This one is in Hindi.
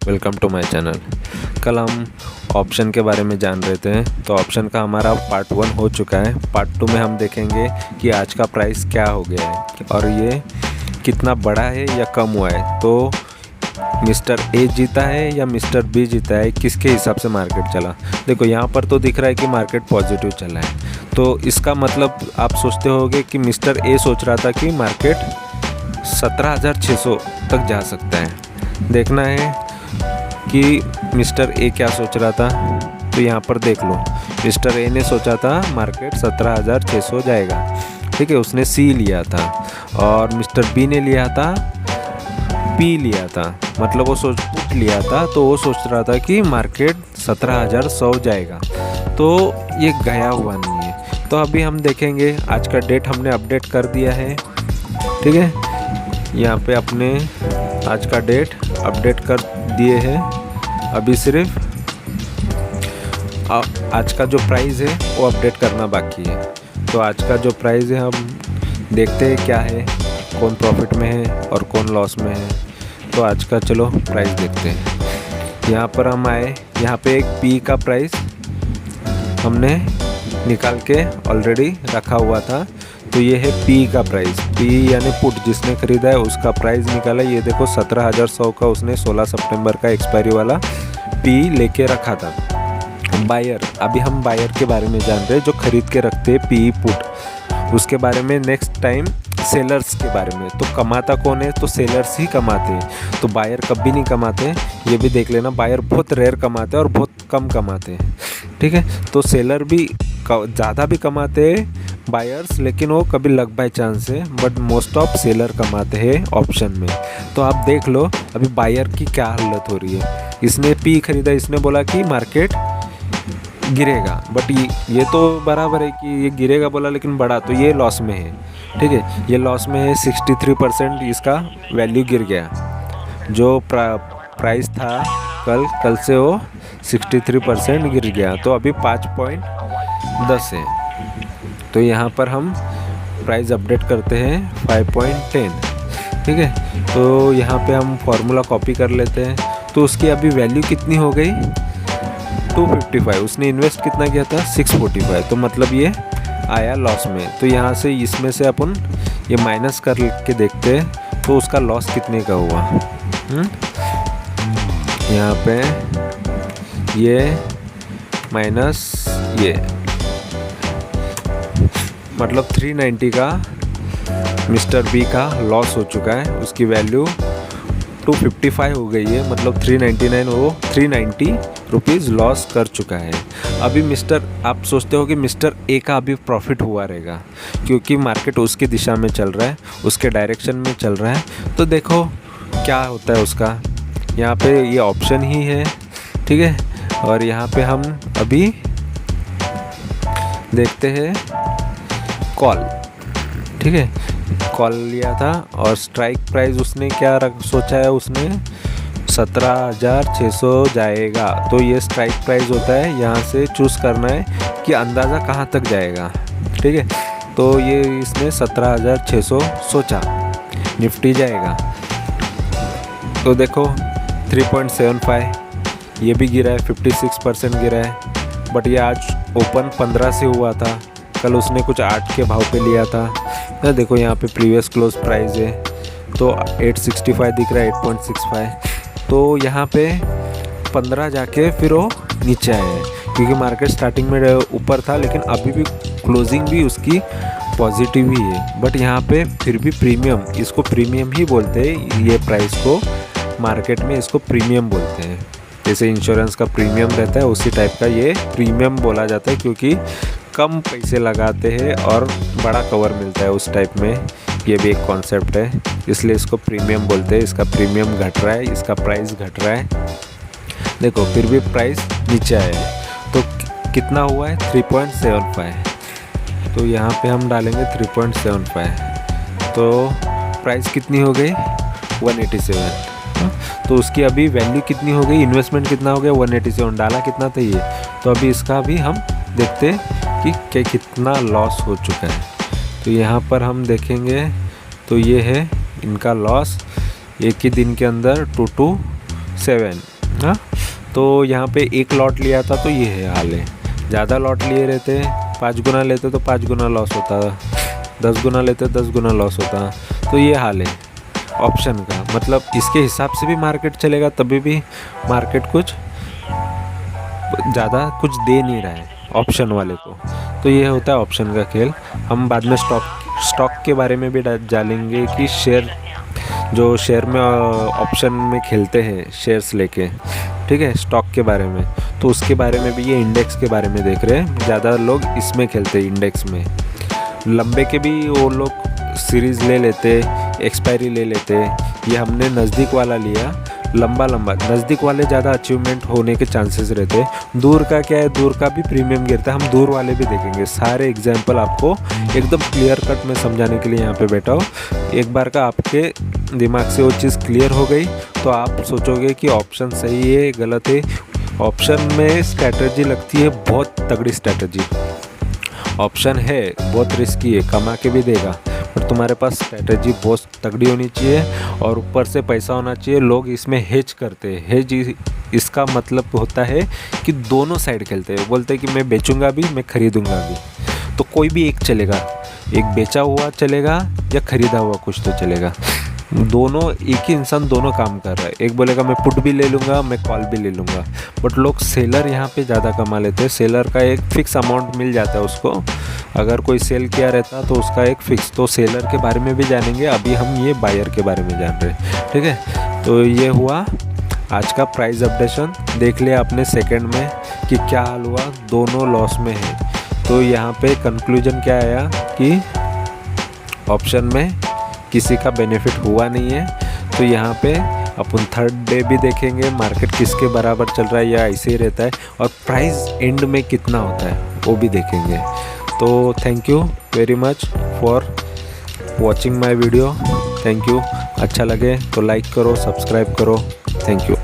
Welcome to my channel. कल हम ऑप्शन के बारे में जान रहे थे, तो ऑप्शन का हमारा पार्ट 1 हो चुका है। पार्ट 2 में हम देखेंगे कि आज का प्राइस क्या हो गया है और ये कितना बड़ा है या कम हुआ है। तो मिस्टर ए जीता है या मिस्टर बी जीता है, किसके हिसाब से मार्केट चला। देखो यहाँ पर तो दिख रहा है कि मार्केट पॉजिटिव चला है, तो इसका मतलब आप सोचते होंगे कि मिस्टर ए सोच रहा था कि मार्केट 17,600 तक जा सकता है। देखना है कि मिस्टर ए क्या सोच रहा था। तो यहाँ पर देख लो, मिस्टर ए ने सोचा था मार्केट 17,600 जाएगा, ठीक है, उसने सी लिया था। और मिस्टर बी ने लिया था पी लिया था, मतलब वो पुट लिया था, तो वो सोच रहा था कि मार्केट 17,100 जाएगा। तो ये गया हुआ नहीं है। तो अभी हम देखेंगे, आज का डेट हमने अपडेट कर दिया है, ठीक है। यहाँ पे अपने आज का डेट अपडेट कर दिए हैं। अभी सिर्फ आज का जो प्राइस है वो अपडेट करना बाकी है। तो आज का जो प्राइस है हम देखते हैं क्या है, कौन प्रॉफिट में है और कौन लॉस में है। तो आज का चलो प्राइस देखते हैं। यहाँ पर हम आए, यहाँ पे एक पी का प्राइस हमने निकाल के ऑलरेडी रखा हुआ था। तो ये है पी का प्राइस, पी यानी पुट जिसने खरीदा है उसका प्राइस निकाला। ये देखो 17,100 का उसने 16 सितंबर का एक्सपायरी वाला पी लेके रखा था। बायर, अभी हम बायर के बारे में जान रहे हैं, जो खरीद के रखते हैं पी पुट। उसके बारे में नेक्स्ट टाइम सेलर्स के बारे में। तो कमाता कौन है, तो सेलर्स ही कमाते हैं। तो बायर कभी नहीं कमाते, ये भी देख लेना। बायर बहुत रेयर कमाते हैं और बहुत कम कमाते हैं, ठीक है। तो सेलर भी ज़्यादा भी कमाते हैं बायर्स, लेकिन वो कभी लक बाय चांस है, बट मोस्ट ऑफ सेलर कमाते हैं ऑप्शन में। तो आप देख लो अभी बायर की क्या हालत हो रही है। इसने पी खरीदा, इसने बोला कि मार्केट गिरेगा, बट ये तो बराबर है कि ये गिरेगा बोला, लेकिन बड़ा तो ये लॉस में है, ठीक है। ये लॉस में है, 63% इसका वैल्यू गिर गया। जो प्राइस था कल से वो 63% गिर गया। तो अभी 5.10 है। तो यहाँ पर हम प्राइस अपडेट करते हैं 5.10, ठीक है। तो यहाँ पे हम फॉर्मूला कॉपी कर लेते हैं। तो उसकी अभी वैल्यू कितनी हो गई, 255। उसने इन्वेस्ट कितना किया था, 645। तो मतलब ये आया लॉस में। तो यहाँ से इसमें से अपन ये माइनस कर के देखते हैं, तो उसका लॉस कितने का हुआ। यहाँ पे ये माइनस ये, मतलब 390 का मिस्टर बी का लॉस हो चुका है। उसकी वैल्यू 255 हो गई है, मतलब 399 वो 390 रुपीज़ लॉस कर चुका है। अभी आप सोचते हो कि मिस्टर ए का अभी प्रॉफिट हुआ रहेगा, क्योंकि मार्केट उसकी दिशा में चल रहा है, उसके डायरेक्शन में चल रहा है। तो देखो क्या होता है उसका। यहाँ पे ये ऑप्शन ही है, ठीक है। और यहाँ पे हम अभी देखते हैं कॉल, ठीक है। कॉल लिया था और स्ट्राइक प्राइस उसने क्या सोचा है, उसने 17,600 जाएगा। तो ये स्ट्राइक प्राइस होता है, यहाँ से चूज़ करना है कि अंदाज़ा कहाँ तक जाएगा, ठीक है। तो ये इसने 17,600 सोचा निफ्टी जाएगा। तो देखो 3.75 ये भी गिरा है, 56% गिरा है। बट ये आज ओपन 15 से हुआ था, कल उसने कुछ 8 के भाव पे लिया था। ना देखो यहाँ पे प्रीवियस क्लोज प्राइस है, तो 865 दिख रहा है, 8.65। तो यहाँ पे 15 जाके फिर वो नीचे आया है, क्योंकि मार्केट स्टार्टिंग में ऊपर था, लेकिन अभी भी क्लोजिंग भी उसकी पॉजिटिव ही है। बट यहाँ पे फिर भी प्रीमियम, इसको प्रीमियम ही बोलते हैं, ये प्राइस को मार्केट में इसको प्रीमियम बोलते हैं। जैसे इंश्योरेंस का प्रीमियम रहता है, उसी टाइप का ये प्रीमियम बोला जाता है, क्योंकि कम पैसे लगाते हैं और बड़ा कवर मिलता है उस टाइप में। ये भी एक कॉन्सेप्ट है, इसलिए इसको प्रीमियम बोलते हैं। इसका प्रीमियम घट रहा है, इसका प्राइस घट रहा है। देखो फिर भी प्राइस नीचे आया है, तो कितना हुआ है, 3.75। तो यहाँ पे हम डालेंगे 3.75। तो प्राइस कितनी हो गई, 187। तो उसकी अभी वैल्यू कितनी हो गई, इन्वेस्टमेंट कितना हो गया, 187। डाला कितना था ये। तो अभी इसका भी हम देखते हैं कि कितना लॉस हो चुका है। तो यहाँ पर हम देखेंगे, तो ये है इनका लॉस एक ही दिन के अंदर 227 हाँ, तो यहाँ पे एक लॉट लिया था तो ये है हाल है। ज़्यादा लॉट लिए रहते, 5 गुना लेते तो 5 गुना लॉस होता, 10 गुना लेते 10 गुना लॉस होता। तो ये हाल है ऑप्शन का। मतलब इसके हिसाब से भी मार्केट चलेगा, तभी भी मार्केट कुछ ज़्यादा कुछ दे नहीं रहा है ऑप्शन वाले को। तो ये होता है ऑप्शन का खेल। हम बाद में स्टॉक के बारे में भी जानेंगे कि शेयर में ऑप्शन में खेलते हैं शेयर्स लेके, ठीक है, स्टॉक के बारे में। तो उसके बारे में भी, ये इंडेक्स के बारे में देख रहे हैं। ज़्यादा लोग इसमें खेलते हैं, इंडेक्स में। लंबे के भी वो लोग सीरीज़ ले लेते, एक्सपायरी ले लेते। ये हमने नज़दीक वाला लिया, लंबा नज़दीक वाले ज़्यादा अचीवमेंट होने के चांसेस रहते। दूर का क्या है, दूर का भी प्रीमियम गिरता है। हम दूर वाले भी देखेंगे, सारे एग्जांपल आपको एकदम क्लियर कट में समझाने के लिए यहाँ पे बैठा हूँ। एक बार का आपके दिमाग से वो चीज़ क्लियर हो गई तो आप सोचोगे कि ऑप्शन सही है गलत है। ऑप्शन में स्ट्रैटेजी लगती है, बहुत तगड़ी स्ट्रैटेजी। ऑप्शन है बहुत रिस्की है, कमा के भी देगा, पर तुम्हारे पास स्ट्रैटेजी बहुत तगड़ी होनी चाहिए और ऊपर से पैसा होना चाहिए। लोग इसमें हेज करते हैं। हेज इसका मतलब होता है कि दोनों साइड खेलते हैं। बोलते हैं कि मैं बेचूंगा भी, मैं खरीदूंगा भी। तो कोई भी एक चलेगा, एक बेचा हुआ चलेगा या खरीदा हुआ कुछ तो चलेगा। दोनों, एक ही इंसान दोनों काम कर रहा है। एक बोलेगा मैं पुट भी ले लूँगा, मैं कॉल भी ले लूँगा। बट लोग सेलर यहाँ पे ज़्यादा कमा लेते हैं। सेलर का एक फ़िक्स अमाउंट मिल जाता है उसको। अगर कोई सेल किया रहता तो उसका एक फ़िक्स। तो सेलर के बारे में भी जानेंगे। अभी हम ये बायर के बारे में जान रहे हैं, ठीक है। तो ये हुआ आज का प्राइस अपडेशन। देख लिया आपने सेकंड में कि क्या हाल हुआ, दोनों लॉस में है। तो यहाँ पे कंक्लूजन क्या आया कि ऑप्शन में किसी का बेनिफिट हुआ नहीं है। तो यहाँ पे अपन थर्ड डे भी देखेंगे मार्केट किसके बराबर चल रहा है या ऐसे ही रहता है, और प्राइस एंड में कितना होता है वो भी देखेंगे। तो thank you very much for watching my video. Thank you. अच्छा लगे तो लाइक करो, सब्सक्राइब करो। Thank you.